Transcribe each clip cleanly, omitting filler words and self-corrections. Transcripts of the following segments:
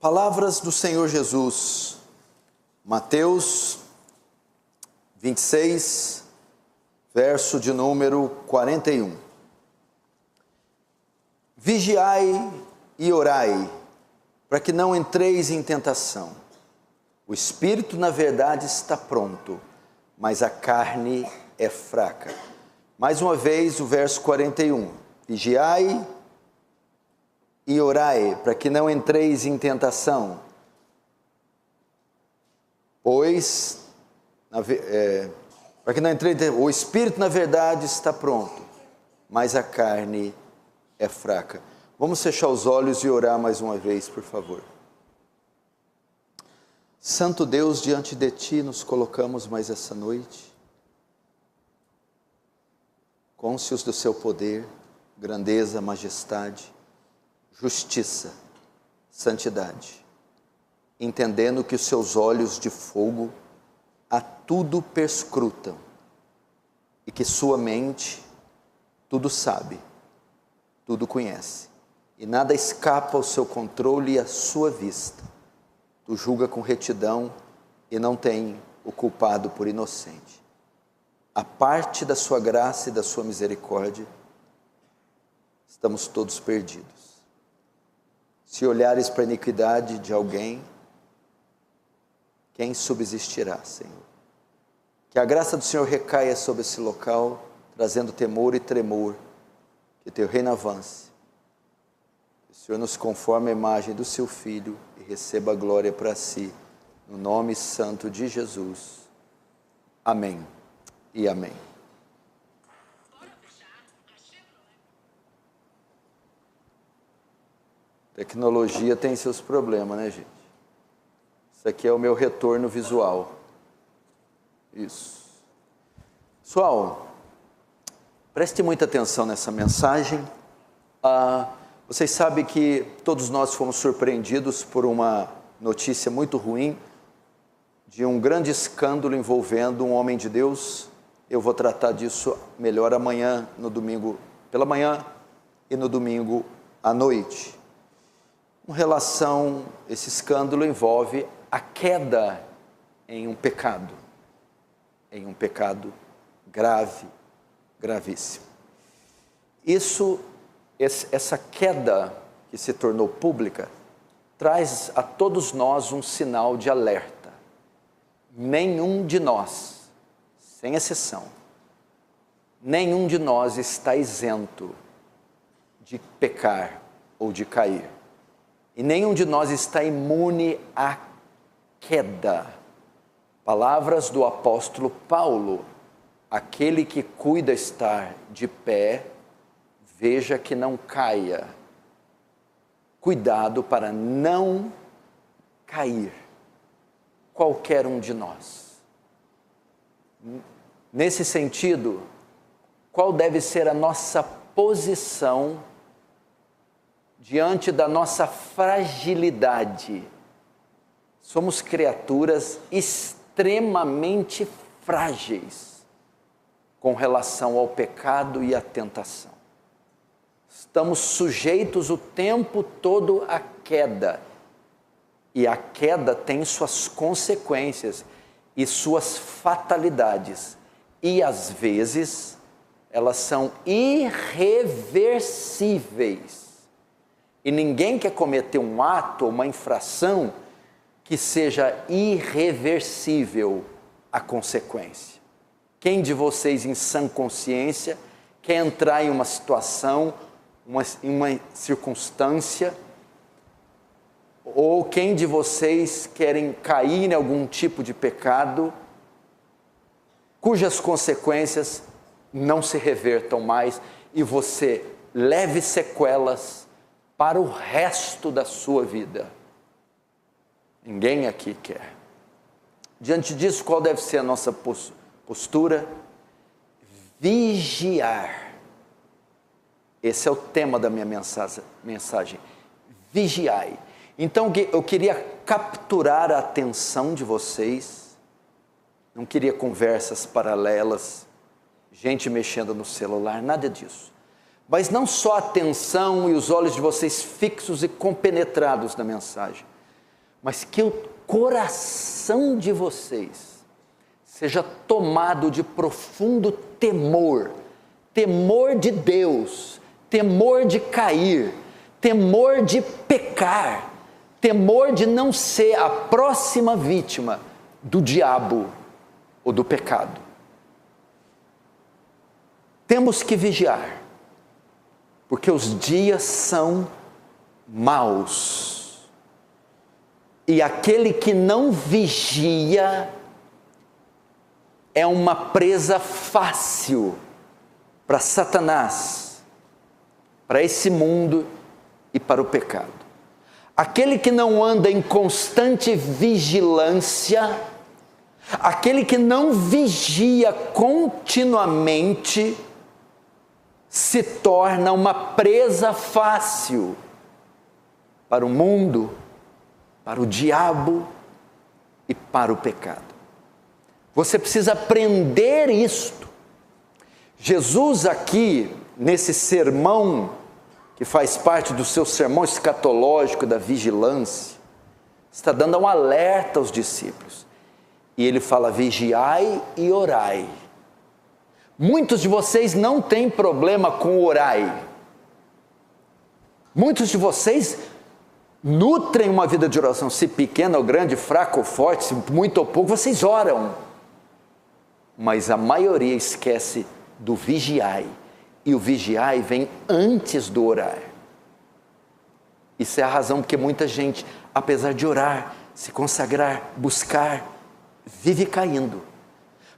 Palavras do Senhor Jesus, Mateus 26, verso de número 41. Vigiai e orai, para que não entreis em tentação. O espírito, na verdade, está pronto, mas a carne é fraca. Mais uma vez, o verso 41. Vigiai e orai, para que não entreis em tentação. Pois, para que não entreis, o espírito na verdade está pronto, mas a carne é fraca. Vamos fechar os olhos e orar mais uma vez, por favor. Santo Deus, diante de Ti nos colocamos mais essa noite, cônscios do Seu poder, grandeza, majestade, justiça, santidade, entendendo que os seus olhos de fogo a tudo perscrutam e que sua mente tudo sabe, tudo conhece e nada escapa ao seu controle e à sua vista. Tu julga com retidão e não tem o culpado por inocente. A parte da sua graça e da sua misericórdia, estamos todos perdidos. Se olhares para a iniquidade de alguém, quem subsistirá, Senhor? Que a graça do Senhor recaia sobre esse local, trazendo temor e tremor, que teu reino avance. Que o Senhor nos conforme a imagem do seu Filho e receba a glória para si, no nome santo de Jesus. Amém e amém. Tecnologia tem seus problemas, né, gente? Isso aqui é o meu retorno visual. Isso. Pessoal, preste muita atenção nessa mensagem. Vocês sabem que todos nós fomos surpreendidos por uma notícia muito ruim, de um grande escândalo envolvendo um homem de Deus. Eu vou tratar disso melhor amanhã, no domingo pela manhã e no domingo à noite. Com relação, esse escândalo envolve a queda em um pecado grave, gravíssimo. Essa queda que se tornou pública, traz a todos nós um sinal de alerta. Nenhum de nós, sem exceção, nenhum de nós está isento de pecar ou de cair. E nenhum de nós está imune à queda. Palavras do apóstolo Paulo: aquele que cuida estar de pé, veja que não caia. Cuidado para não cair, qualquer um de nós. Nesse sentido, qual deve ser a nossa posição diante da nossa fragilidade? Somos criaturas extremamente frágeis com relação ao pecado e à tentação. Estamos sujeitos o tempo todo à queda. E a queda tem suas consequências e suas fatalidades. E às vezes elas são irreversíveis. E ninguém quer cometer um ato, uma infração, que seja irreversível a consequência. Quem de vocês, em sã consciência, quer entrar em uma situação, em uma circunstância, ou quem de vocês querem cair em algum tipo de pecado, cujas consequências não se revertam mais e você leve sequelas para o resto da sua vida? Ninguém aqui quer. Diante disso, qual deve ser a nossa postura? Vigiar. Esse é o tema da minha mensagem. Vigiai. Então eu queria capturar a atenção de vocês. Não queria conversas paralelas, gente mexendo no celular, nada disso. Mas não só a atenção e os olhos de vocês fixos e compenetrados na mensagem, mas que o coração de vocês seja tomado de profundo temor, temor de Deus, temor de cair, temor de pecar, temor de não ser a próxima vítima do diabo ou do pecado. Temos que vigiar, porque os dias são maus. E aquele que não vigia é uma presa fácil para Satanás, para esse mundo e para o pecado. Aquele que não anda em constante vigilância, aquele que não vigia continuamente, se torna uma presa fácil para o mundo, para o diabo e para o pecado. Você precisa aprender isto. Jesus aqui, nesse sermão, que faz parte do seu sermão escatológico da vigilância, está dando um alerta aos discípulos. E ele fala: vigiai e orai. Muitos de vocês não têm problema com orai. Muitos de vocês nutrem uma vida de oração, se pequena ou grande, fraco ou forte, se muito ou pouco, vocês oram. Mas a maioria esquece do vigiai. E o vigiai vem antes do orar. Isso é a razão porque muita gente, apesar de orar, se consagrar, buscar, vive caindo.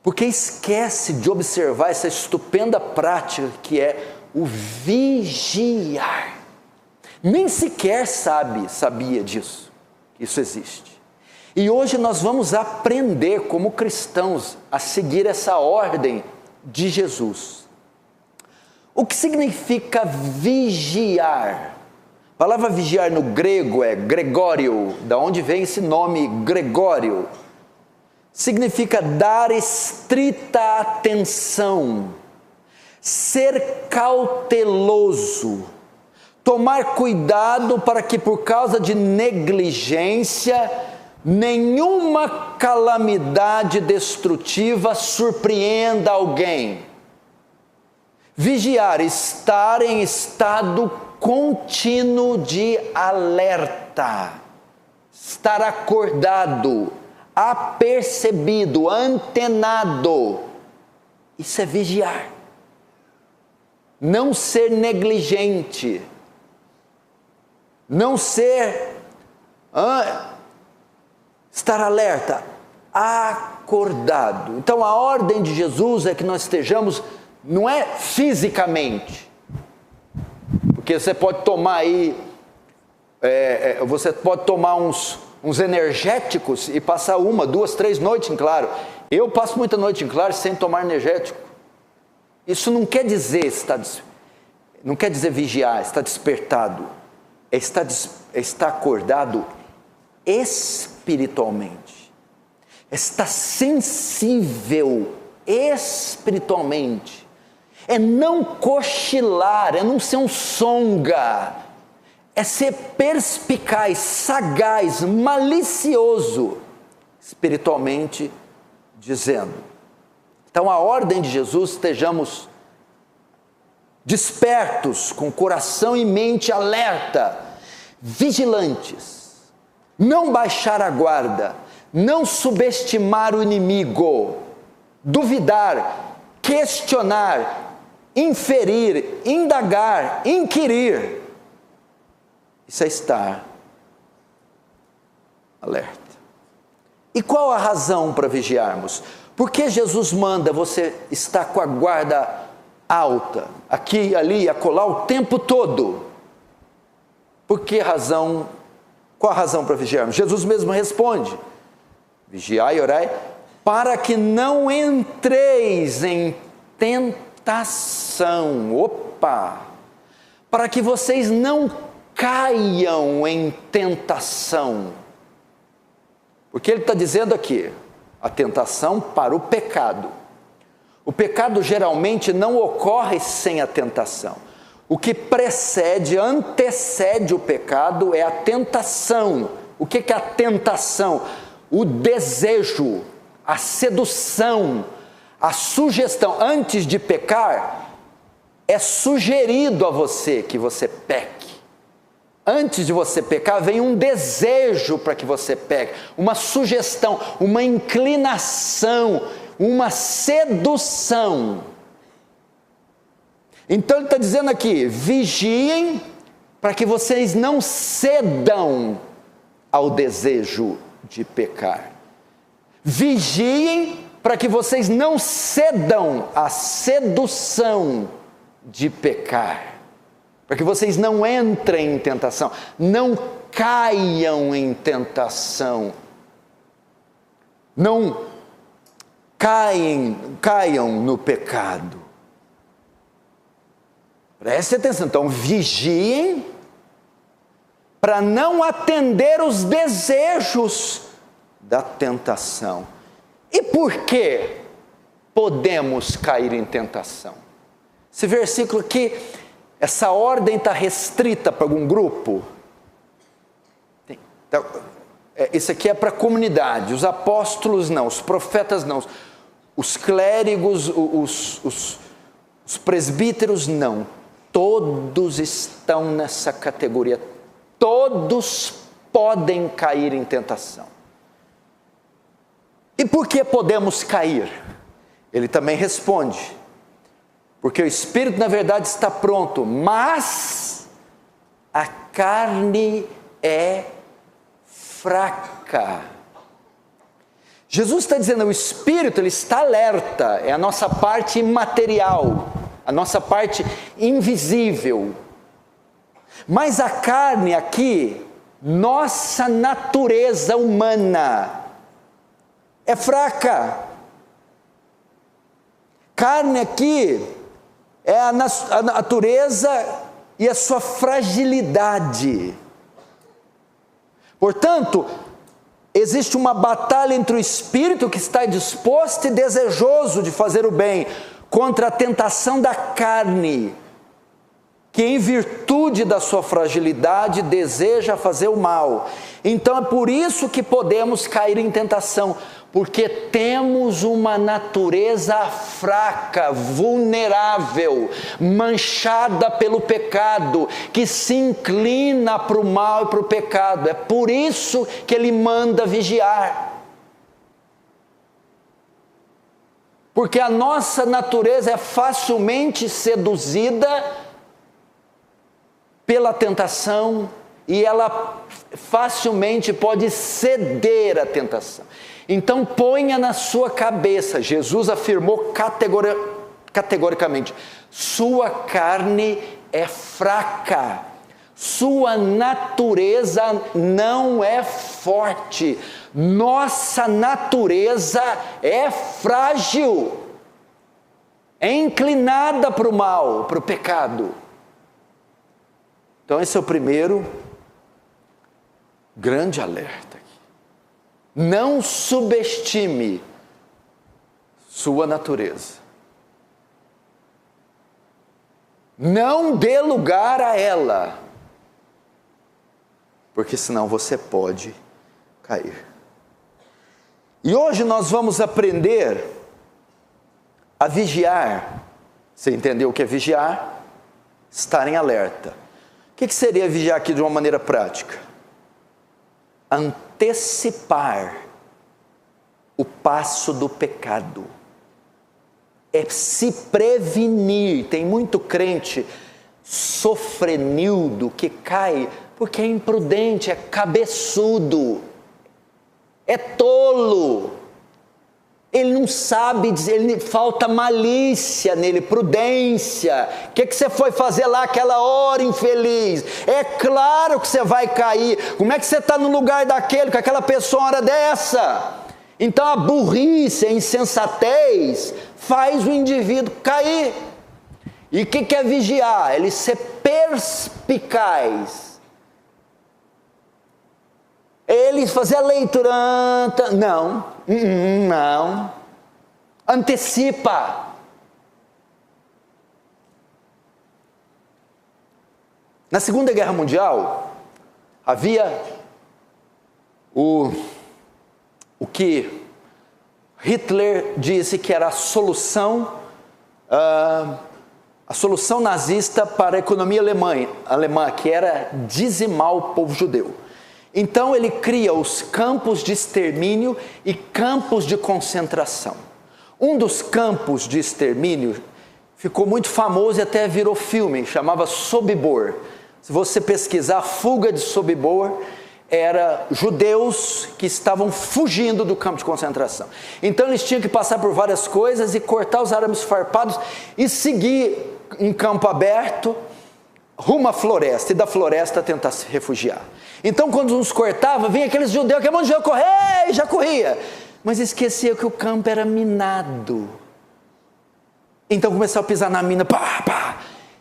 Porque esquece de observar essa estupenda prática que é o vigiar. Nem sequer sabia disso, que isso existe. E hoje nós vamos aprender como cristãos a seguir essa ordem de Jesus. O que significa vigiar? A palavra vigiar no grego é Gregório. Da onde vem esse nome Gregório? Significa dar estrita atenção, ser cauteloso, tomar cuidado para que por causa de negligência nenhuma calamidade destrutiva surpreenda alguém. Vigiar, estar em estado contínuo de alerta, estar acordado, apercebido, antenado. Isso é vigiar. Não ser negligente, não ser, estar alerta, acordado. Então a ordem de Jesus é que nós estejamos, não é fisicamente, porque você pode tomar aí, você pode tomar uns energéticos e passar 1, 2, 3 noites em claro. Eu passo muita noite em claro sem tomar energético. Isso não quer dizer não quer dizer vigiar, está despertado, está acordado espiritualmente, está sensível espiritualmente. É não cochilar, é não ser um songa, é ser perspicaz, sagaz, malicioso, espiritualmente dizendo. Então a ordem de Jesus, estejamos despertos, com coração e mente alerta, vigilantes, não baixar a guarda, não subestimar o inimigo, duvidar, questionar, inferir, indagar, inquirir. Isso é estar alerta. E qual a razão para vigiarmos? Por que Jesus manda você estar com a guarda alta, aqui, ali, acolá, o tempo todo? Por que razão? Qual a razão para vigiarmos? Jesus mesmo responde: vigiai e orai, para que não entreis em tentação. Opa! Para que vocês não caiam em tentação. Porque ele está dizendo aqui, a tentação para o pecado. O pecado geralmente não ocorre sem a tentação. O que antecede o pecado é a tentação, O que é a tentação? O desejo, a sedução, a sugestão. Antes de pecar, é sugerido a você que você peque. Antes de você pecar, vem um desejo para que você peque, uma sugestão, uma inclinação, uma sedução. Então ele está dizendo aqui: vigiem para que vocês não cedam ao desejo de pecar. Vigiem para que vocês não cedam à sedução de pecar. Para que vocês não entrem em tentação, não caiam em tentação, não caiam no pecado. Preste atenção, então vigiem para não atender os desejos da tentação. E por que podemos cair em tentação? Esse versículo aqui, essa ordem está restrita para algum grupo? Então, isso aqui é para a comunidade, os apóstolos não, os profetas não, os clérigos, os presbíteros não. Todos estão nessa categoria, todos podem cair em tentação. E por que podemos cair? Ele também responde: porque o espírito na verdade está pronto, mas a carne é fraca. Jesus está dizendo, o espírito ele está alerta, é a nossa parte imaterial, a nossa parte invisível. Mas a carne aqui, nossa natureza humana, é fraca. Carne aqui é a natureza e a sua fragilidade. Portanto, existe uma batalha entre o espírito que está disposto e desejoso de fazer o bem, contra a tentação da carne, que em virtude da sua fragilidade deseja fazer o mal. Então é por isso que podemos cair em tentação, porque temos uma natureza fraca, vulnerável, manchada pelo pecado, que se inclina para o mal e para o pecado. É por isso que ele manda vigiar. Porque a nossa natureza é facilmente seduzida pela tentação e ela facilmente pode ceder à tentação. Então ponha na sua cabeça, Jesus afirmou categoricamente, sua carne é fraca, sua natureza não é forte, nossa natureza é frágil, é inclinada para o mal, para o pecado. Então esse é o primeiro grande alerta aqui. Não subestime sua natureza. Não dê lugar a ela, porque senão você pode cair. E hoje nós vamos aprender a vigiar. Você entendeu o que é vigiar? Estar em alerta. O que seria vigiar aqui de uma maneira prática? Antecipar o passo do pecado. É se prevenir. Tem muito crente sofrenildo que cai porque é imprudente, é cabeçudo, é tolo. Ele não sabe dizer, falta malícia nele, prudência. O que você foi fazer lá aquela hora, infeliz? É claro que você vai cair. Como é que você está no lugar daquele, com aquela pessoa uma hora dessa? Então a burrice, a insensatez, faz o indivíduo cair. E o que é vigiar? Ele ser perspicaz. Ele fazer a leitura, não, antecipa. Na Segunda Guerra Mundial, havia o que Hitler disse que era a solução nazista para a economia alemã, que era dizimar o povo judeu. Então ele cria os campos de extermínio e campos de concentração. Um dos campos de extermínio ficou muito famoso e até virou filme, chamava Sobibor. Se você pesquisar a fuga de Sobibor, era judeus que estavam fugindo do campo de concentração. Então eles tinham que passar por várias coisas e cortar os arames farpados e seguir em campo aberto rumo à floresta, e da floresta tentar se refugiar. Então quando uns cortavam, vinha aqueles judeus que um monte de judeu correr, e já corria, mas esquecia que o campo era minado. Então começaram a pisar na mina, pá, pá,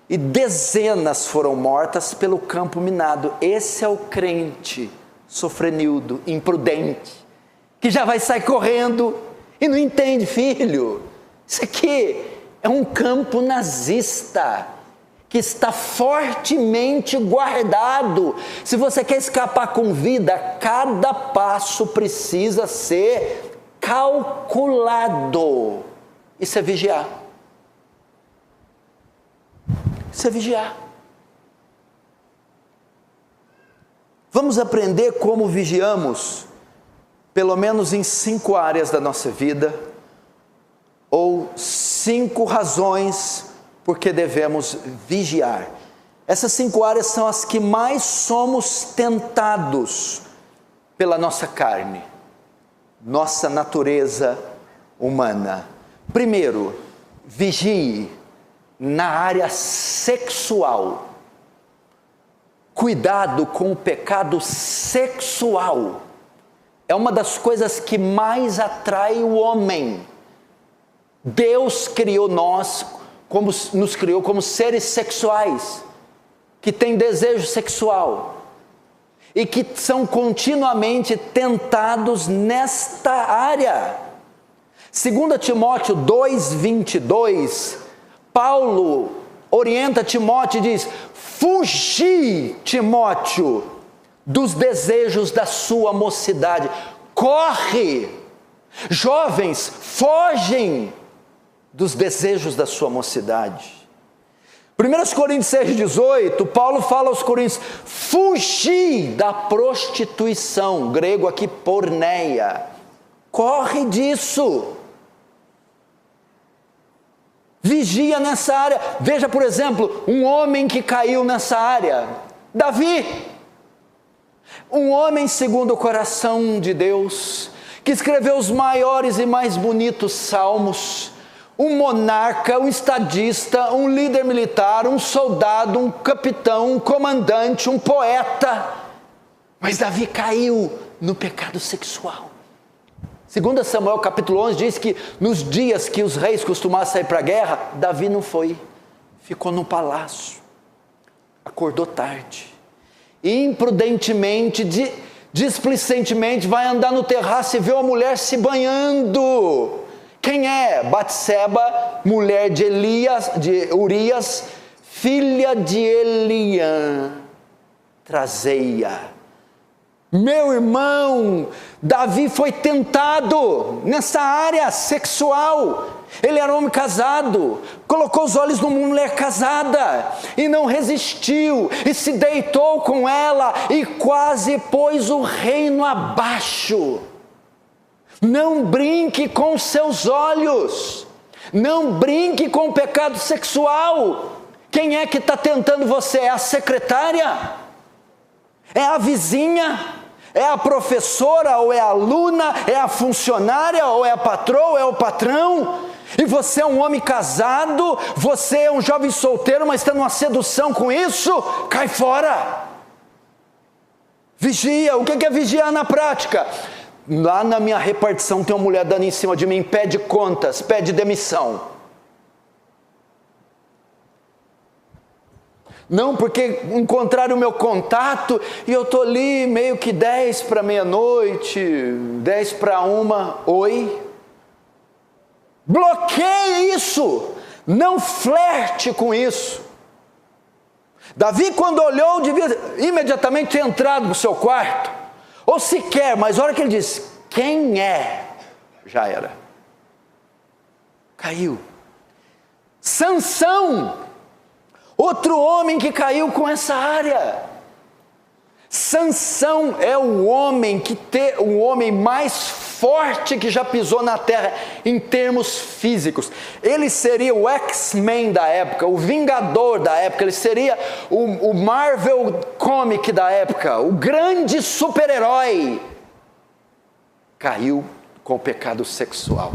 e dezenas foram mortas pelo campo minado. Esse é o crente sofrenildo, imprudente, que já vai sair correndo e não entende, filho. Isso aqui é um campo nazista que está fortemente guardado. Se você quer escapar com vida, cada passo precisa ser calculado. Isso é vigiar. Isso é vigiar. Vamos aprender como vigiamos, pelo menos em 5 áreas da nossa vida, ou 5 razões por que devemos vigiar. Essas 5 áreas são as que mais somos tentados pela nossa carne, nossa natureza humana. Primeiro, vigie na área sexual. Cuidado com o pecado sexual. É uma das coisas que mais atrai o homem. Deus criou nos criou como seres sexuais, que têm desejo sexual e que são continuamente tentados nesta área. 2 Timóteo 2:22, Paulo orienta Timóteo e diz: fugi, Timóteo, dos desejos da sua mocidade. Corre! Jovens, fogem dos desejos da sua mocidade. 1 Coríntios 6,18, Paulo fala aos Coríntios: fugi da prostituição, grego aqui porneia. Corre disso. Vigia nessa área. Veja, por exemplo, um homem que caiu nessa área, Davi, um homem segundo o coração de Deus, que escreveu os maiores e mais bonitos salmos, um monarca, um estadista, um líder militar, um soldado, um capitão, um comandante, um poeta. Mas Davi caiu no pecado sexual. 2 Samuel capítulo 11 diz que nos dias que os reis costumavam sair para a guerra, Davi não foi, ficou no palácio, acordou tarde, e imprudentemente, displicentemente vai andar no terraço e vê uma mulher se banhando. Quem é? Batseba, mulher de Urias, filha de Eliã. Trazei-a. Meu irmão, Davi foi tentado nessa área sexual. Ele era um homem casado, colocou os olhos numa mulher casada e não resistiu, e se deitou com ela e quase pôs o reino abaixo. Não brinque com seus olhos, não brinque com o pecado sexual. Quem é que está tentando você? É a secretária? É a vizinha? É a professora ou é a aluna? É a funcionária ou é a patroa ou é o patrão? E você é um homem casado, você é um jovem solteiro, mas está numa sedução com isso? Cai fora! Vigia. O que é vigiar na prática? Lá na minha repartição tem uma mulher dando em cima de mim, pede contas, pede demissão. Não, porque encontraram o meu contato e eu estou ali meio que 10 para meia-noite, 10 para 1, oi. Bloqueie isso, não flerte com isso. Davi, quando olhou, devia imediatamente ter entrado no seu quarto, ou se quer, mas a hora que ele diz, quem é? Já era. Caiu. Sansão, outro homem que caiu com essa área. Sansão é o homem mais forte que já pisou na terra em termos físicos. Ele seria o X-Men da época, o Vingador da época, ele seria o Marvel Comic da época, o grande super-herói. Caiu com o pecado sexual,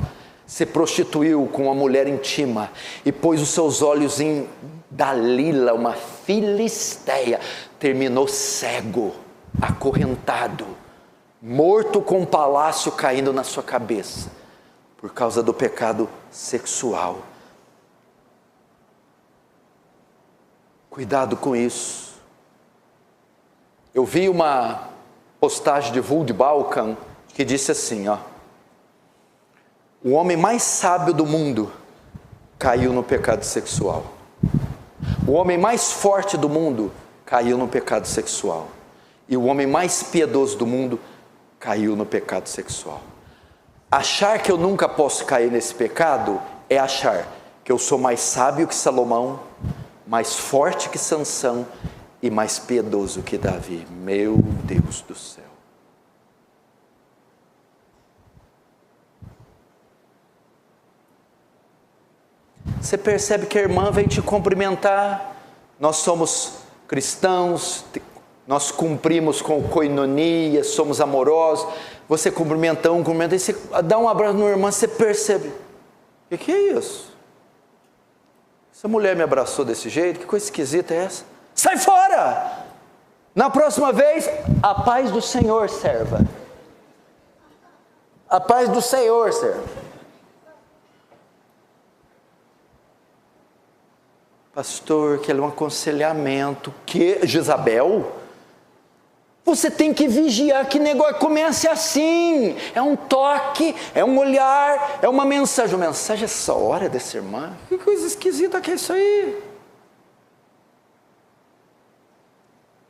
se prostituiu com uma mulher íntima e pôs os seus olhos em Dalila, uma filisteia, terminou cego, acorrentado, morto com um palácio caindo na sua cabeça, por causa do pecado sexual. Cuidado com isso. Eu vi uma postagem de Vud Balkan que disse assim, o homem mais sábio do mundo caiu no pecado sexual. O homem mais forte do mundo caiu no pecado sexual. E o homem mais piedoso do mundo caiu no pecado sexual. Achar que eu nunca posso cair nesse pecado é achar que eu sou mais sábio que Salomão, mais forte que Sansão e mais piedoso que Davi. Meu Deus do céu. Você percebe que a irmã veio te cumprimentar, nós somos cristãos, nós cumprimos com coinonia, somos amorosos, você cumprimenta, e você dá um abraço na irmã, você percebe, o que é isso? Essa mulher me abraçou desse jeito, que coisa esquisita é essa? Sai fora! Na próxima vez, a paz do Senhor serva. A paz do Senhor serva. Pastor, que é um aconselhamento. Que, Jezabel? Você tem que vigiar que negócio comece assim. É um toque, é um olhar, é uma mensagem. Uma mensagem essa hora dessa irmã? Que coisa esquisita que é isso aí?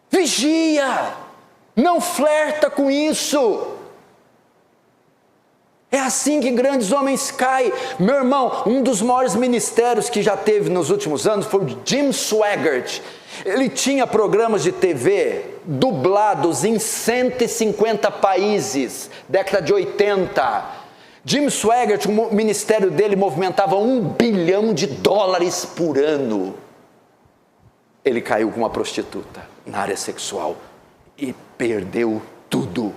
Vigia! Não flerta com isso. É assim que grandes homens caem. Meu irmão, um dos maiores ministérios que já teve nos últimos anos foi o Jim Swaggart. Ele tinha programas de TV dublados em 150 países, década de 80. Jim Swaggart, o ministério dele movimentava $1 bilhão por ano. Ele caiu com uma prostituta na área sexual e perdeu tudo.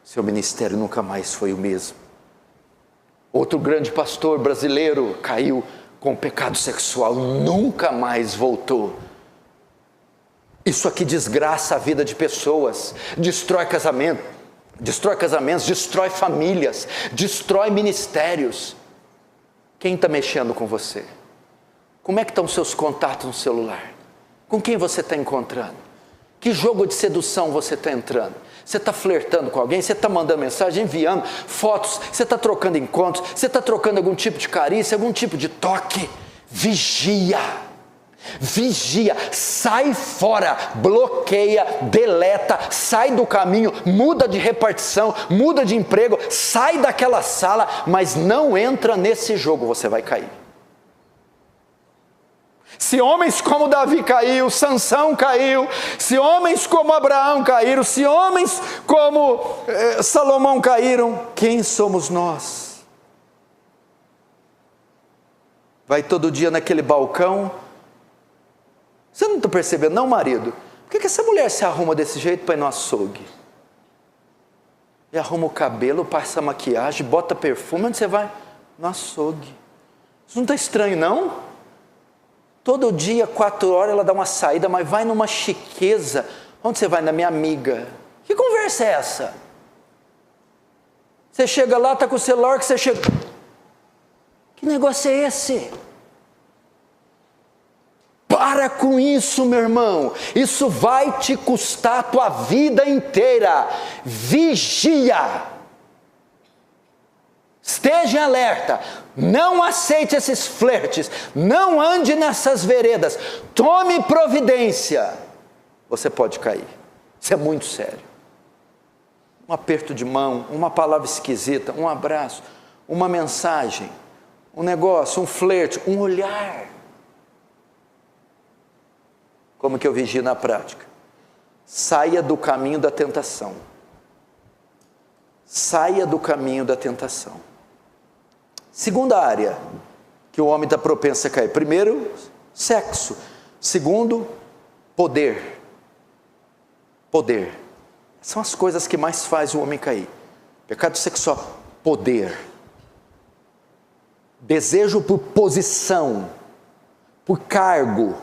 Seu ministério nunca mais foi o mesmo. Outro grande pastor brasileiro caiu com pecado sexual, nunca mais voltou. Isso aqui desgraça a vida de pessoas, destrói casamentos, destrói famílias, destrói ministérios. Quem está mexendo com você? Como é que estão os seus contatos no celular? Com quem você está encontrando? Que jogo de sedução você está entrando? Você está flertando com alguém? Você está mandando mensagem, enviando fotos? Você está trocando encontros? Você está trocando algum tipo de carícia, algum tipo de toque? Vigia! Vigia! Sai fora! Bloqueia, deleta, sai do caminho, muda de repartição, muda de emprego, sai daquela sala, mas não entra nesse jogo, você vai cair. Se homens como Davi caiu, Sansão caiu, se homens como Abraão caíram, se homens como Salomão caíram, quem somos nós? Vai todo dia naquele balcão. Você não está percebendo não, marido? Por que essa mulher se arruma desse jeito para ir no açougue? E arruma o cabelo, passa maquiagem, bota perfume, onde você vai? No açougue. Isso não está estranho não? Todo dia, 4 horas, ela dá uma saída, mas vai numa chiqueza. Onde você vai? Na minha amiga. Que conversa é essa? Você chega lá, está com o celular, que você chega... Que negócio é esse? Para com isso, meu irmão. Isso vai te custar a tua vida inteira. Vigia. Esteja em alerta, não aceite esses flertes, não ande nessas veredas, tome providência. Você pode cair, isso é muito sério. um aperto de mão, uma palavra esquisita, um abraço, uma mensagem, um negócio, um flerte, um olhar. Como que eu vigio na prática? Saia do caminho da tentação. Saia do caminho da tentação. Segunda área que o homem está propenso a cair. Primeiro, sexo. Segundo, poder. Poder. São as coisas que mais fazem o homem cair. Pecado sexual, poder. Desejo por posição, por cargo,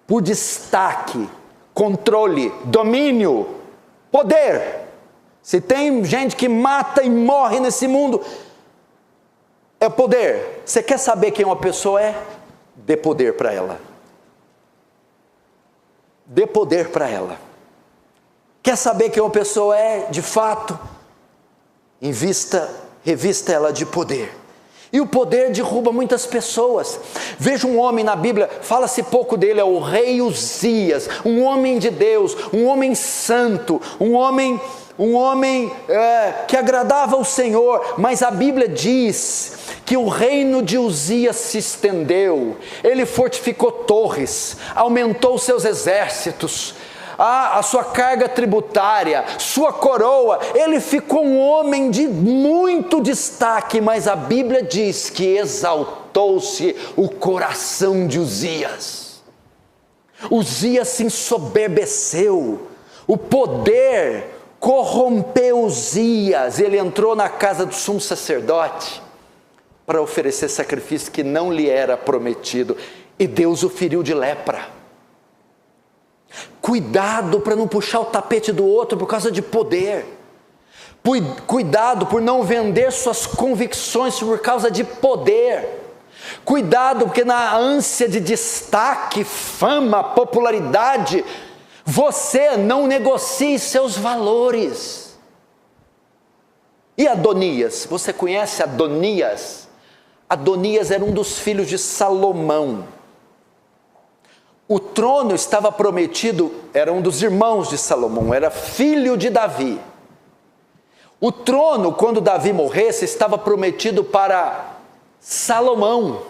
por destaque, controle, domínio, poder. Se tem gente que mata e morre nesse mundo, é poder. Você quer saber quem uma pessoa é? Dê poder para ela. Dê poder para ela. Quer saber quem uma pessoa é, de fato? Revista ela de poder. E o poder derruba muitas pessoas. Veja um homem na Bíblia, fala-se pouco dele, é o rei Uzias, um homem de Deus, um homem santo, um homem que agradava ao Senhor, mas a Bíblia diz que o reino de Uzias se estendeu, ele fortificou torres, aumentou seus exércitos, a sua carga tributária, sua coroa, ele ficou um homem de muito destaque, mas a Bíblia diz que exaltou-se o coração de Uzias. Uzias se ensoberbeceu, o poder corrompeu Uzias, ele entrou na casa do sumo sacerdote para oferecer sacrifício que não lhe era prometido, e Deus o feriu de lepra. Cuidado para não puxar o tapete do outro por causa de poder. Cuidado por não vender suas convicções por causa de poder. Cuidado porque na ânsia de destaque, fama, popularidade, você não negocie seus valores. E Adonias? Você conhece Adonias? Adonias era um dos filhos de Salomão. O trono estava prometido, era um dos irmãos de Salomão, era filho de Davi. O trono, quando Davi morresse, estava prometido para Salomão.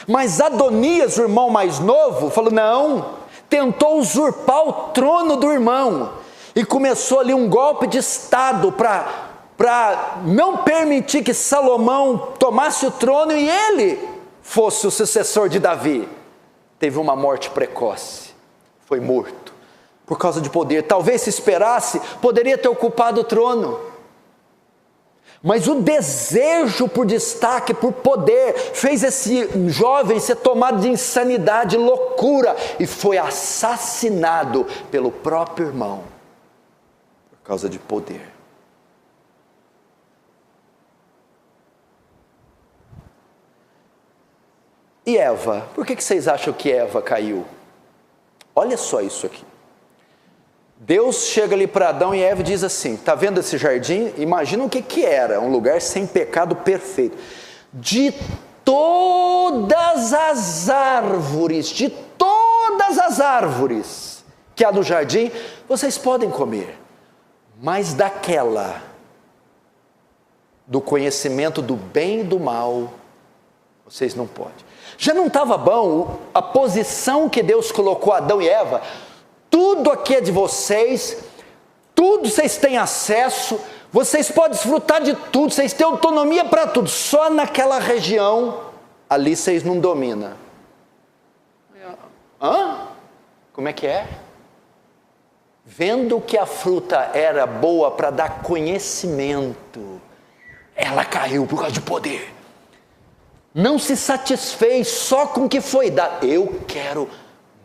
Mas Adonias, o irmão mais novo, falou não, tentou usurpar o trono do irmão. E começou ali um golpe de estado para não permitir que Salomão tomasse o trono e ele fosse o sucessor de Davi. Teve uma morte precoce, foi morto, por causa de poder. Talvez se esperasse, poderia ter ocupado o trono. Mas o desejo por destaque, por poder, fez esse jovem ser tomado de insanidade, loucura, e foi assassinado pelo próprio irmão, por causa de poder. E Eva? Por que vocês acham que Eva caiu? Olha só isso aqui. Deus chega ali para Adão e Eva e diz assim, está vendo esse jardim? Imagina o que era, um lugar sem pecado perfeito. De todas as árvores que há no jardim, vocês podem comer. Mas daquela, do conhecimento do bem e do mal, vocês não podem. Já não estava bom a posição que Deus colocou Adão e Eva? Tudo aqui é de vocês, tudo vocês têm acesso, vocês podem desfrutar de tudo, vocês têm autonomia para tudo, só naquela região, ali vocês não dominam. Como é que é? Vendo que a fruta era boa para dar conhecimento, ela caiu por causa de poder. Não se satisfez só com o que foi dado. Eu quero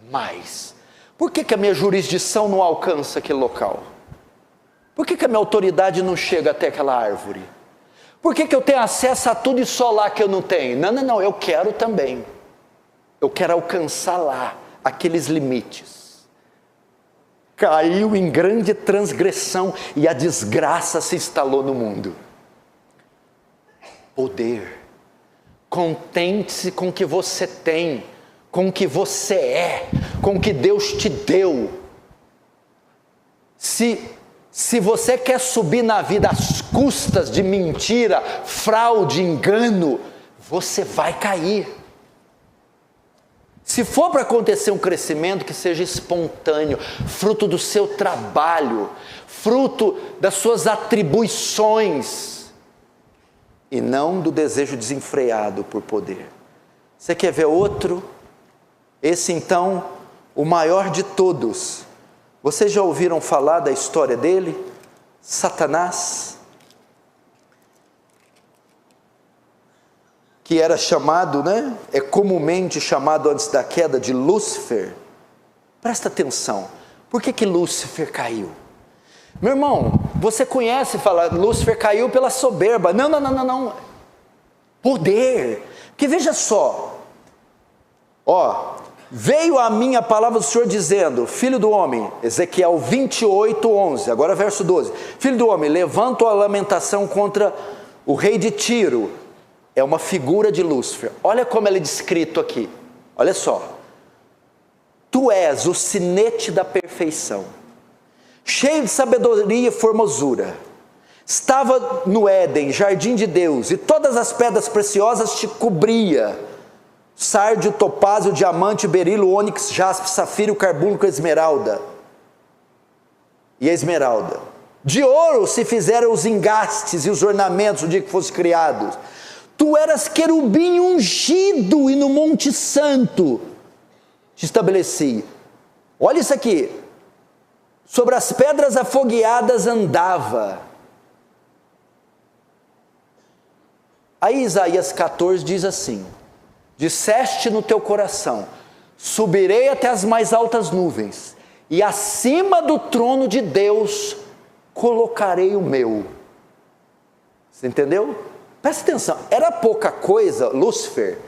mais. Por que a minha jurisdição não alcança aquele local? Por que a minha autoridade não chega até aquela árvore? Por que eu tenho acesso a tudo e só lá que eu não tenho? Não, eu quero também. Eu quero alcançar lá, aqueles limites. Caiu em grande transgressão e a desgraça se instalou no mundo. Poder. Contente-se com o que você tem, com o que você é, com o que Deus te deu. Se Se você quer subir na vida às custas de mentira, fraude, engano, você vai cair. Se for para acontecer um crescimento, que seja espontâneo, fruto do seu trabalho, fruto das suas atribuições, e não do desejo desenfreado por poder. Você quer ver outro? Esse então, o maior de todos. Vocês já ouviram falar da história dele? Satanás, que era chamado, é comumente chamado antes da queda de Lúcifer. Presta atenção, por que Lúcifer caiu? Meu irmão, você conhece, fala, Lúcifer caiu pela soberba. Não. Poder. Porque veja só, veio a mim a palavra do Senhor dizendo, filho do homem, Ezequiel 28:11, agora verso 12, filho do homem, levanta a lamentação contra o rei de Tiro. É uma figura de Lúcifer. Olha como ele é descrito aqui, olha só. Tu és o sinete da perfeição, cheio de sabedoria e formosura. Estava no Éden, jardim de Deus, e todas as pedras preciosas te cobria: sárdio, topázio, diamante, berilo, ônix, jaspe, safiro, carbúnculo, esmeralda. E a esmeralda. De ouro se fizeram os engastes e os ornamentos no dia que fosse criados. Tu eras querubim ungido, e no Monte Santo te estabeleci. Olha isso aqui. Sobre as pedras afogueadas andava. Aí Isaías 14 diz assim: disseste no teu coração, subirei até as mais altas nuvens, e acima do trono de Deus colocarei o meu. Você entendeu? Presta atenção, era pouca coisa, Lúcifer.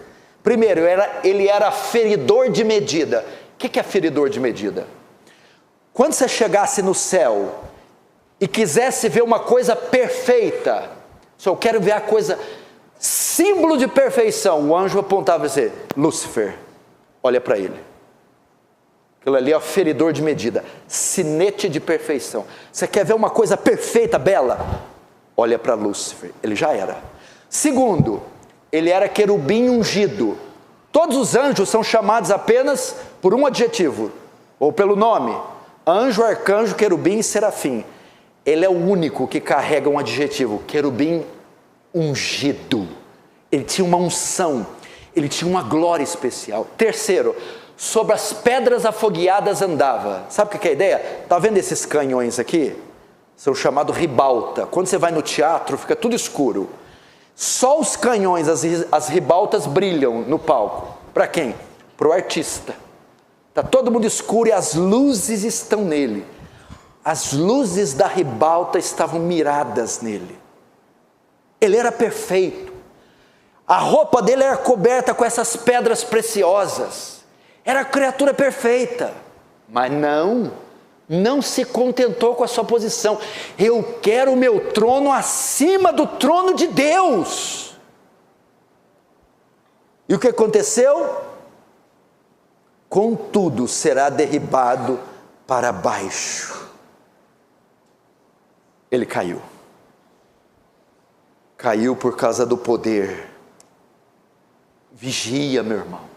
Primeiro, ele era feridor de medida. O que é feridor de medida? Quando você chegasse no céu e quisesse ver uma coisa perfeita, se eu quero ver a coisa, símbolo de perfeição, o anjo apontava e dizia, Lúcifer, olha para ele. Aquilo ali é o feridor de medida, sinete de perfeição. Você quer ver uma coisa perfeita, bela? Olha para Lúcifer, ele já era. Segundo, ele era querubim ungido. Todos os anjos são chamados apenas por um adjetivo, ou pelo nome: anjo, arcanjo, querubim e serafim. Ele é o único que carrega um adjetivo, querubim ungido. Ele tinha uma unção, ele tinha uma glória especial. Terceiro, sobre as pedras afogueadas andava. Sabe o que é a ideia? Está vendo esses canhões aqui? São chamados ribalta. Quando você vai no teatro, fica tudo escuro. Só os canhões, as ribaltas brilham no palco. Para quem? Para o artista. Está todo mundo escuro e as luzes estão nele. As luzes da ribalta estavam miradas nele. Ele era perfeito. A roupa dele era coberta com essas pedras preciosas. Era a criatura perfeita. Mas não se contentou com a sua posição. Eu quero o meu trono acima do trono de Deus. E o que aconteceu? Contudo, será derribado para baixo. Ele caiu. Caiu por causa do poder. Vigia, meu irmão.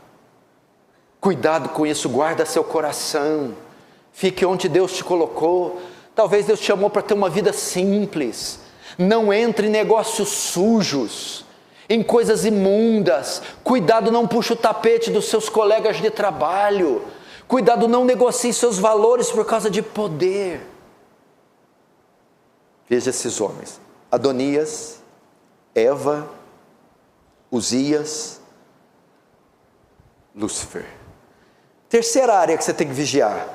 Cuidado com isso, guarda seu coração. Fique onde Deus te colocou. Talvez Deus te chamou para ter uma vida simples. Não entre em negócios sujos, em coisas imundas. Cuidado, não puxe o tapete dos seus colegas de trabalho. Cuidado, não negocie seus valores por causa de poder. Veja esses homens: Adonias, Eva, Uzias, Lúcifer. Terceira área que você tem que vigiar: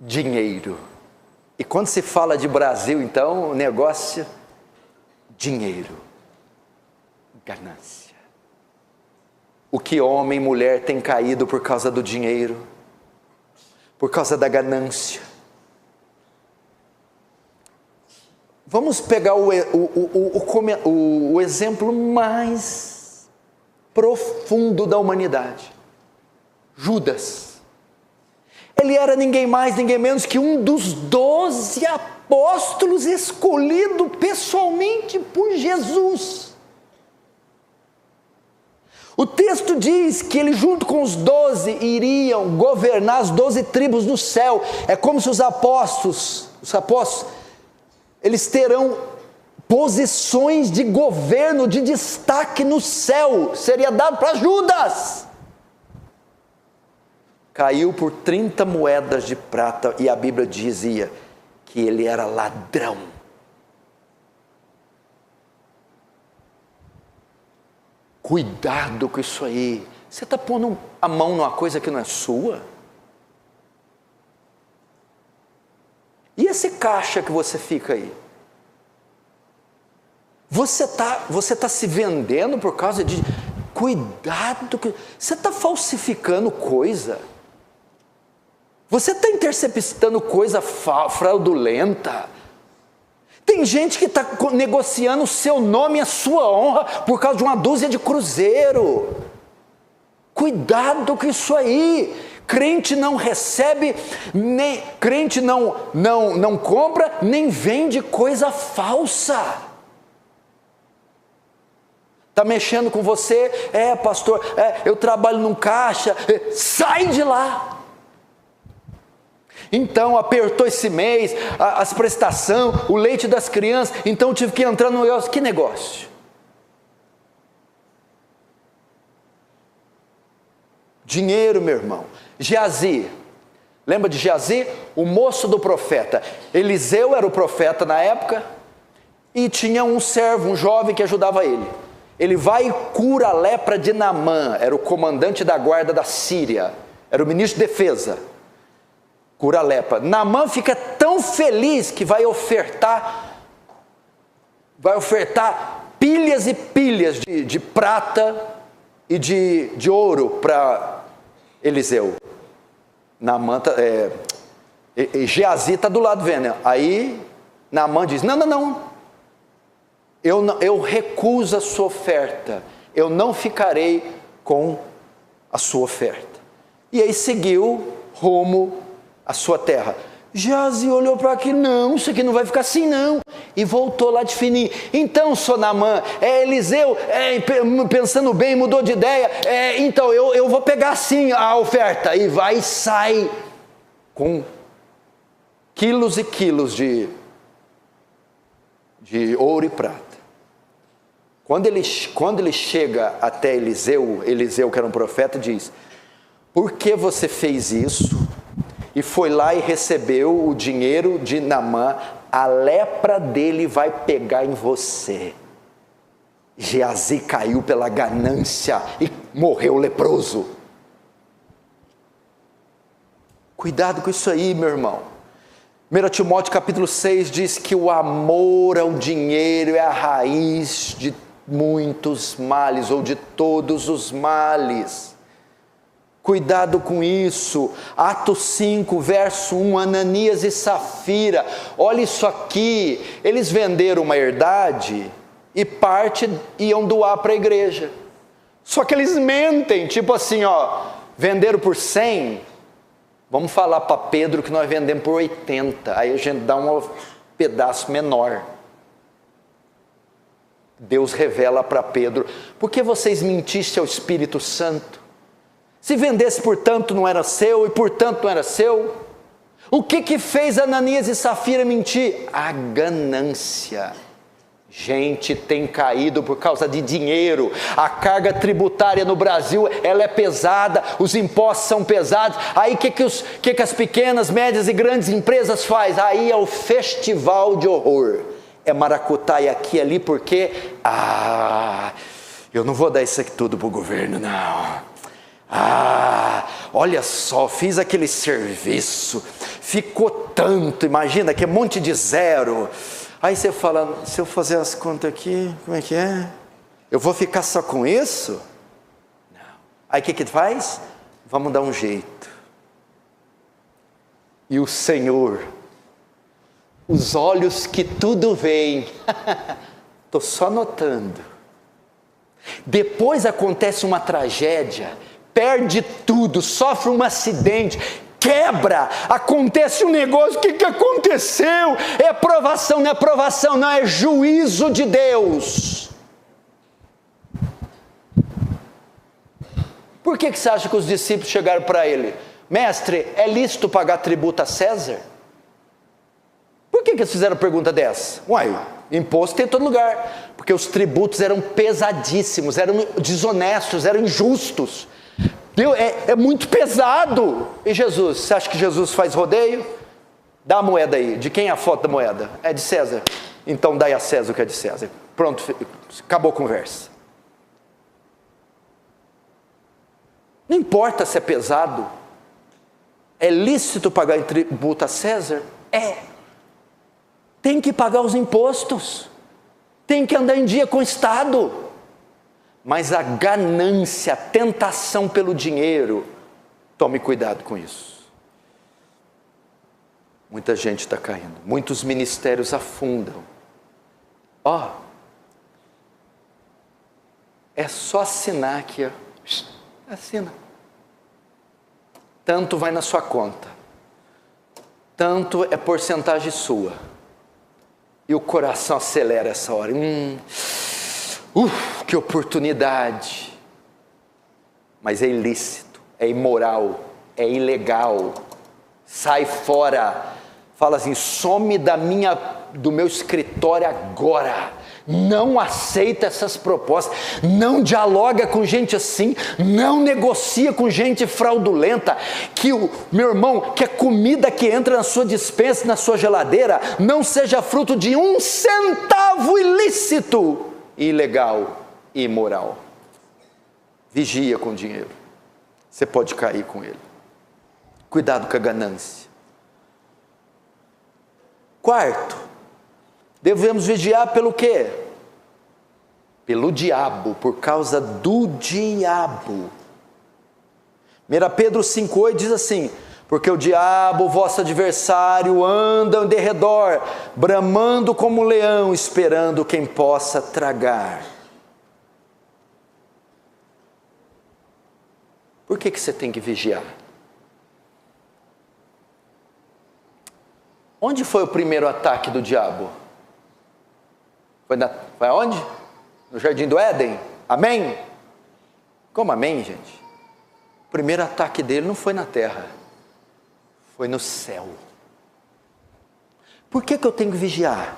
dinheiro. E quando se fala de Brasil, então, o negócio, dinheiro, ganância. O que homem e mulher tem caído por causa do dinheiro, por causa da ganância. Vamos pegar o exemplo mais profundo da humanidade: Judas. Ele era ninguém mais, ninguém menos que um dos 12 apóstolos escolhidos pessoalmente por Jesus. O texto diz que ele junto com os 12 iriam governar as 12 tribos do céu. É como se os apóstolos, eles terão posições de governo, de destaque no céu. Seria dado para Judas. Caiu por 30 moedas de prata e a Bíblia dizia que ele era ladrão. Cuidado com isso aí. Você está pondo a mão numa coisa que não é sua? E esse caixa que você fica aí? Você tá se vendendo por causa de... Cuidado, você está falsificando coisa. Você está interceptando coisa fraudulenta. Tem gente que está negociando o seu nome e a sua honra por causa de uma dúzia de cruzeiro. Cuidado com isso aí. Crente não recebe, nem crente não compra, nem vende coisa falsa. Está mexendo com você? Pastor, eu trabalho num caixa. Sai de lá. Então apertou esse mês, as prestações, o leite das crianças, então eu tive que entrar no negócio. Que negócio? Dinheiro, meu irmão. Geazi, lembra de Geazi? O moço do profeta. Eliseu era o profeta na época, e tinha um servo, um jovem que ajudava ele. Ele vai e cura a lepra de Naamã, era o comandante da guarda da Síria, era o ministro de defesa. Cura a lepra. Naamã fica tão feliz que vai ofertar pilhas e pilhas de prata e de ouro para Eliseu. Naamã Geazi está do lado vendo. Aí Naamã diz: não, eu recuso a sua oferta, eu não ficarei com a sua oferta. E aí seguiu rumo a sua terra. Geazi olhou para aqui, não, isso aqui não vai ficar assim não, e voltou lá de fininho. Então, sou Naamã, Eliseu, pensando bem, mudou de ideia, então eu vou pegar sim a oferta, e vai e sai com quilos e quilos de ouro e prata. Quando ele chega até Eliseu que era um profeta, diz: por que você fez isso? E foi lá e recebeu o dinheiro de Naamã, a lepra dele vai pegar em você. Geazi caiu pela ganância e morreu leproso. Cuidado com isso aí, meu irmão. 1 Timóteo capítulo 6 diz que o amor ao dinheiro é a raiz de muitos males, ou de todos os males. Cuidado com isso. Atos 5, verso 1, Ananias e Safira, olha isso aqui, eles venderam uma herdade e parte iam doar para a igreja, só que eles mentem, tipo assim, venderam por 100, vamos falar para Pedro que nós vendemos por 80, aí a gente dá um pedaço menor. Deus revela para Pedro: por que vocês mentissem ao Espírito Santo? Se vendesse por tanto não era seu, e por tanto não era seu. O que fez Ananias e Safira mentir? A ganância. Gente tem caído por causa de dinheiro. A carga tributária no Brasil, ela é pesada, os impostos são pesados. Aí o que as pequenas, médias e grandes empresas fazem? Aí é o festival de horror. É maracutaia aqui e ali, porque eu não vou dar isso aqui tudo para o governo, não. Olha só, fiz aquele serviço, ficou tanto, imagina que é um monte de zero. Aí você fala: se eu fazer as contas aqui, como é que é? Eu vou ficar só com isso? Não. Aí o que faz? Vamos dar um jeito. E o Senhor, os olhos que tudo veem, estou só notando. Depois acontece uma tragédia, perde tudo, sofre um acidente, quebra, acontece um negócio, o que aconteceu? É provação, não é provação, não, é juízo de Deus. Por que você acha que os discípulos chegaram para ele? Mestre, é lícito pagar tributo a César? Por que eles fizeram pergunta dessa? Uai, imposto tem em todo lugar, porque os tributos eram pesadíssimos, eram desonestos, eram injustos. É muito pesado. E Jesus, você acha que Jesus faz rodeio? Dá a moeda aí. De quem é a foto da moeda? É de César. Então dai a César o que é de César. Pronto, acabou a conversa. Não importa se é pesado. É lícito pagar tributo a César? É. Tem que pagar os impostos. Tem que andar em dia com o Estado. Mas a ganância, a tentação pelo dinheiro, tome cuidado com isso. Muita gente está caindo, muitos ministérios afundam. É só assinar aqui, assina. Tanto vai na sua conta, tanto é porcentagem sua. E o coração acelera essa hora. Que oportunidade. Mas é ilícito, é imoral, é ilegal. Sai fora. Fala assim, some do meu escritório agora. Não aceita essas propostas. Não dialoga com gente assim. Não negocia com gente fraudulenta. Meu irmão, que a comida que entra na sua despensa, na sua geladeira, não seja fruto de 1 centavo ilícito, ilegal e imoral. Vigia com o dinheiro. Você pode cair com ele. Cuidado com a ganância. Quarto, devemos vigiar pelo quê? Pelo diabo, por causa do diabo. 1 Pedro 5,8 diz assim: porque o diabo, vosso adversário, anda em derredor, bramando como um leão, esperando quem possa tragar. Por que você tem que vigiar? Onde foi o primeiro ataque do diabo? Foi aonde? No Jardim do Éden? Amém? Como amém, gente? O primeiro ataque dele não foi na terra, foi no céu. Por que eu tenho que vigiar?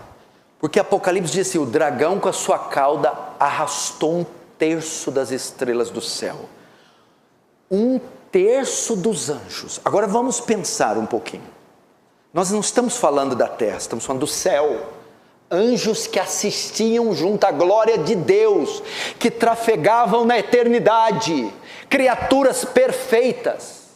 Porque Apocalipse diz assim: o dragão com a sua cauda arrastou 1/3 das estrelas do céu. 1/3 dos anjos. Agora vamos pensar um pouquinho. Nós não estamos falando da terra, estamos falando do céu. Anjos que assistiam junto à glória de Deus, que trafegavam na eternidade, criaturas perfeitas.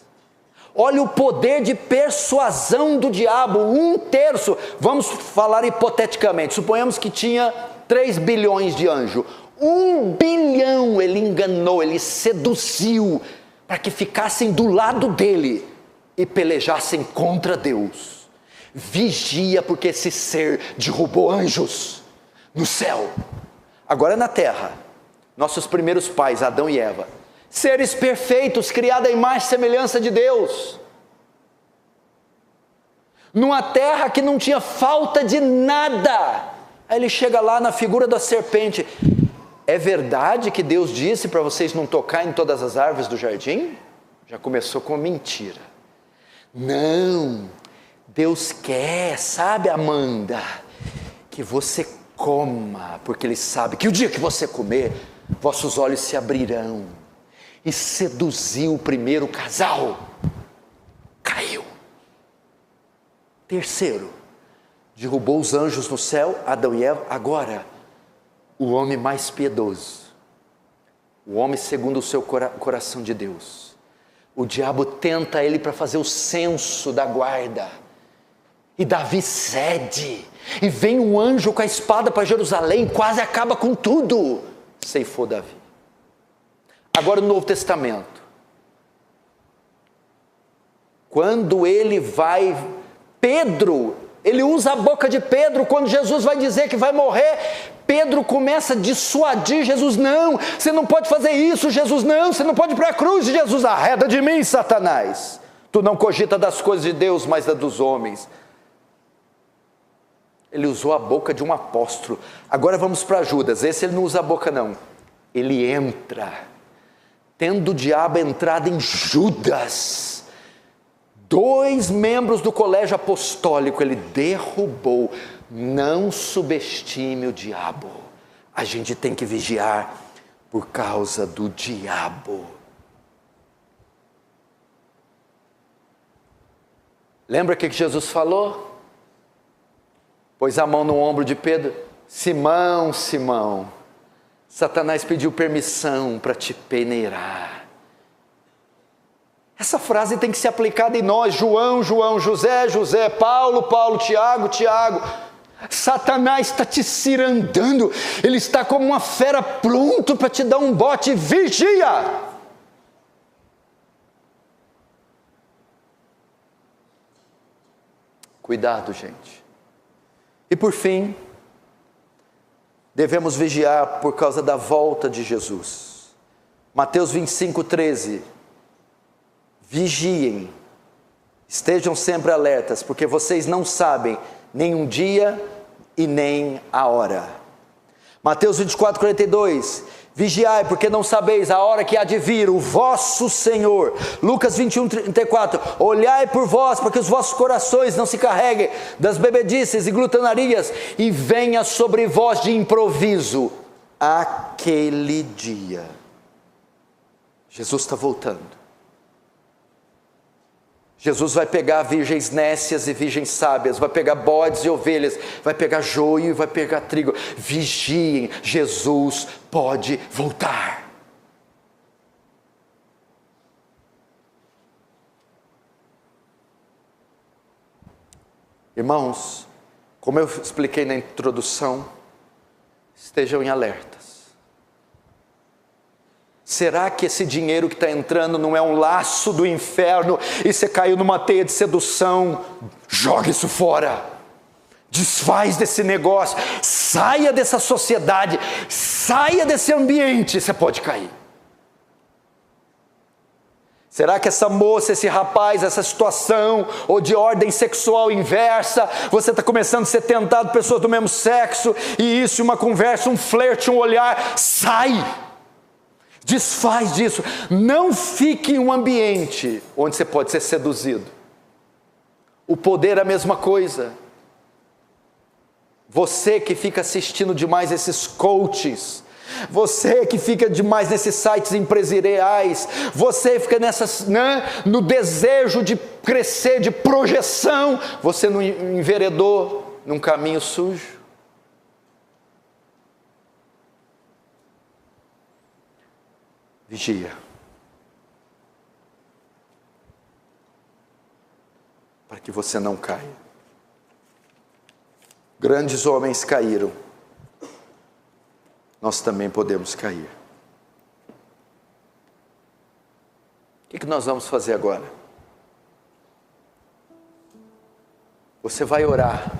Olha o poder de persuasão do diabo, 1/3, vamos falar hipoteticamente, suponhamos que tinha 3 bilhões de anjos, 1 bilhão ele enganou, ele seduziu, para que ficassem do lado dele, e pelejassem contra Deus. Vigia, porque esse ser derrubou anjos no céu. Agora na terra, nossos primeiros pais, Adão e Eva, seres perfeitos, criados à imagem e semelhança de Deus, numa terra que não tinha falta de nada. Aí ele chega lá na figura da serpente: é verdade que Deus disse para vocês não tocarem em todas as árvores do jardim? Já começou com mentira. Não, Deus quer, sabe, Amanda, que você coma, porque Ele sabe que o dia que você comer, vossos olhos se abrirão. E seduziu o primeiro casal, caiu. Terceiro, derrubou os anjos no céu, Adão e Eva. Agora, o homem mais piedoso, o homem segundo o seu coração de Deus, o diabo tenta ele para fazer o censo da guarda, e Davi cede, e vem um anjo com a espada para Jerusalém, quase acaba com tudo, ceifou Davi. Agora no Novo Testamento, quando ele vai, Pedro, ele usa a boca de Pedro, quando Jesus vai dizer que vai morrer, Pedro começa a dissuadir Jesus: não, você não pode fazer isso, Jesus, não, você não pode ir para a cruz, Jesus, arreda de mim, Satanás. Tu não cogita das coisas de Deus, mas das dos homens. Ele usou a boca de um apóstolo. Agora vamos para Judas. Esse ele não usa a boca não. Ele entra. Tendo o diabo entrado em Judas, 2 membros do colégio apostólico, ele derrubou. Não subestime o diabo. A gente tem que vigiar por causa do diabo. Lembra o que Jesus falou? Pôs a mão no ombro de Pedro. Simão, Simão, Satanás pediu permissão para te peneirar. Essa frase tem que ser aplicada em nós. João, João, José, José, Paulo, Paulo, Tiago, Tiago. Satanás está te cirandando. Ele está como uma fera pronto para te dar um bote. Vigia! Cuidado, gente. E por fim, devemos vigiar por causa da volta de Jesus. Mateus 25:13. Vigiem, estejam sempre alertas, porque vocês não sabem nem um dia e nem a hora. Mateus 24:42. Vigiai, porque não sabeis a hora que há de vir o vosso Senhor. Lucas 21:34. Olhai por vós, para que os vossos corações não se carreguem das bebedices e glutonarias, e venha sobre vós de improviso aquele dia. Jesus está voltando. Jesus vai pegar virgens nécias e virgens sábias, vai pegar bodes e ovelhas, vai pegar joio e vai pegar trigo. Vigiem, Jesus pode voltar. Irmãos, como eu expliquei na introdução, estejam em alertas. Será que esse dinheiro que está entrando não é um laço do inferno e você caiu numa teia de sedução? Joga isso fora. Desfaz desse negócio. Saia dessa sociedade. Saia desse ambiente. Você pode cair. Será que essa moça, esse rapaz, essa situação, ou de ordem sexual inversa, você está começando a ser tentado por pessoas do mesmo sexo, e isso, uma conversa, um flerte, um olhar, sai! Desfaz disso. Não fique em um ambiente onde você pode ser seduzido. O poder é a mesma coisa. Você que fica assistindo demais esses coaches, você que fica demais nesses sites empresariais, você fica no desejo de crescer, de projeção, você não enveredou num caminho sujo. Vigia, para que você não caia. Grandes homens caíram, nós também podemos cair. O que nós vamos fazer agora? Você vai orar,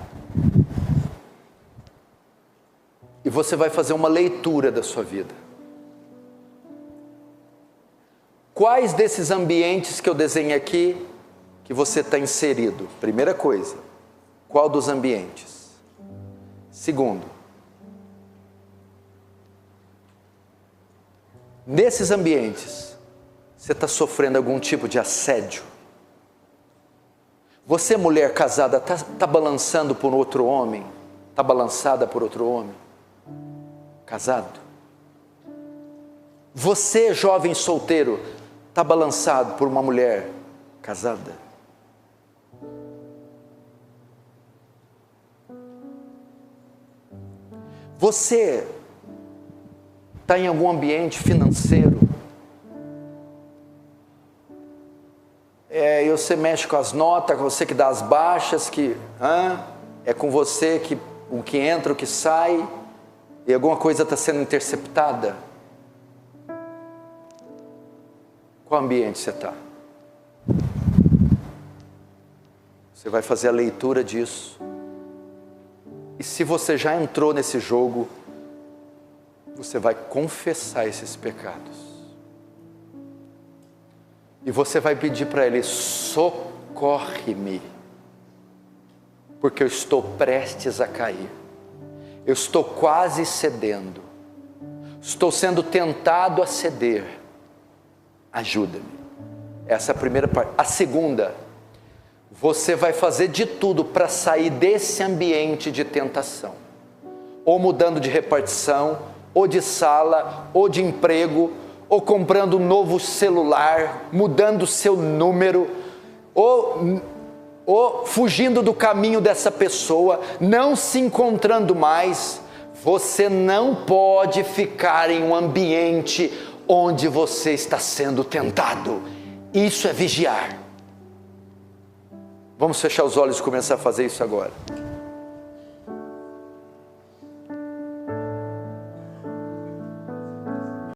e você vai fazer uma leitura da sua vida. Quais desses ambientes que eu desenhei aqui que você está inserido? Primeira coisa, qual dos ambientes? Segundo, nesses ambientes, você está sofrendo algum tipo de assédio? Você, mulher casada, está balançando por outro homem? Está balançada por outro homem? Casado? Você, jovem solteiro, está balançado por uma mulher casada? Você está em algum ambiente financeiro? E você mexe com as notas, com você que dá as baixas, é com você que o que entra, o que sai, e alguma coisa está sendo interceptada? Qual ambiente você está? Você vai fazer a leitura disso. E se você já entrou nesse jogo, você vai confessar esses pecados. E você vai pedir para Ele: socorre-me, porque eu estou prestes a cair, eu estou quase cedendo, estou sendo tentado a ceder, ajuda-me. Essa é a primeira parte. A segunda, você vai fazer de tudo para sair desse ambiente de tentação, ou mudando de repartição, ou de sala, ou de emprego, ou comprando um novo celular, mudando o seu número, ou fugindo do caminho dessa pessoa, não se encontrando mais. Você não pode ficar em um ambiente onde você está sendo tentado. Isso é vigiar. Vamos fechar os olhos e começar a fazer isso agora.